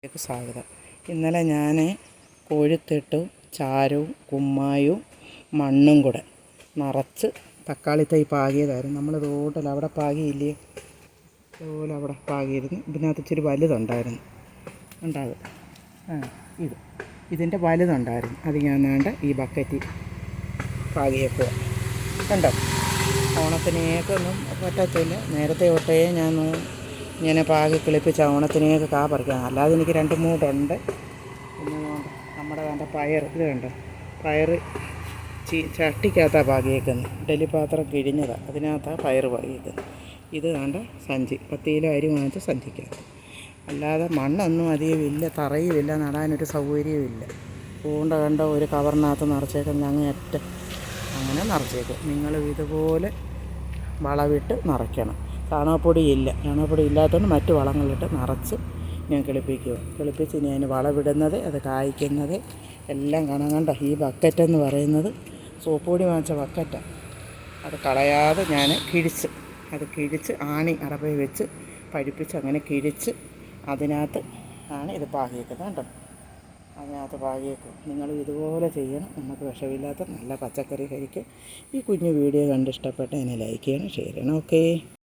സ്വാഗതം. ഇന്നലെ ഞാൻ കോഴിത്തിട്ടും ചാരവും കുമ്മായവും മണ്ണും കൂടെ നിറച്ച് തക്കാളി തൈ പാകിയതായിരുന്നു. നമ്മൾ റോഡിൽ അവിടെ പാകിയില്ലേ, അതുപോലെ അവിടെ പാകിയിരുന്നു. ഇതിനകത്ത് ഇച്ചിരി വലുതുണ്ടായിരുന്നു. ഉണ്ടാകും ഇതിൻ്റെ വലുതുണ്ടായിരുന്നു. അത് ഞാൻ വേണ്ട ഈ ബക്കറ്റിൽ പാകിയേക്കുക. കണ്ടോ, ഓണത്തിനേക്കൊന്നും പറ്റത്തില്ല. നേരത്തെ തൊട്ടേ ഞാൻ ഇങ്ങനെ പാകി കിളിപ്പിച്ച ഓണത്തിനേക്ക് കാ പറിക്കാം. അല്ലാതെ എനിക്ക് 2 മൂടുണ്ട്. പിന്നെ നമ്മുടെ വേണ്ട പയർ, ഇത് കണ്ടോ, പയർ ചട്ടിക്കകത്താണ് പാകിയേക്കുന്നത്. ഇഡലി പാത്രം കിഴിഞ്ഞതാണ്, അതിനകത്താണ് പയർ പാകിയേക്കുന്നത്. ഇത് വേണ്ട സഞ്ചി, 10 കിലോ അരി വാങ്ങിച്ച സഞ്ചിക്കകത്ത്. അല്ലാതെ മണ്ണൊന്നും അധികമില്ല, തറയുമില്ല, നടാനൊരു സൗകര്യവുമില്ല. പൂണ്ട കണ്ട ഒരു കവറിനകത്ത് നിറച്ചേക്കുന്നത് അങ്ങേയറ്റ അങ്ങനെ നിറച്ചേക്കും. നിങ്ങളും ഇതുപോലെ വളവിട്ട് നിറയ്ക്കണം. ചാണകപ്പൊടി ഇല്ലാത്തതുകൊണ്ട് മറ്റു വളങ്ങളിട്ട് നിറച്ച് ഞാൻ കിളിപ്പിച്ച് ഞാൻ വളവിടുന്നത്, അത് കായ്ക്കുന്നത് എല്ലാം കാണാൻ. കണ്ട ഈ ബക്കറ്റെന്ന് പറയുന്നത് സോപ്പ് പൊടി വാങ്ങിച്ച ബക്കറ്റാണ്. അത് കളയാതെ ഞാൻ കിഴിച്ച് ആണി അറബയിൽ വെച്ച് പഴിപ്പിച്ച് അങ്ങനെ കിഴിച്ച് അതിനകത്ത് ആണ് ഇത് പാകിയേക്കുന്നത്. കണ്ടോ, അതിനകത്ത് പാകിയേക്കും. നിങ്ങൾ ഇതുപോലെ ചെയ്യണം. നമുക്ക് വിഷമില്ലാത്ത നല്ല പച്ചക്കറി കഴിക്കും. ഈ കുഞ്ഞു വീഡിയോ കണ്ട് ഇഷ്ടപ്പെട്ട എന്നെ ലൈക്ക് ചെയ്യണം, ഷെയർ ചെയ്യണം. ഓക്കേ.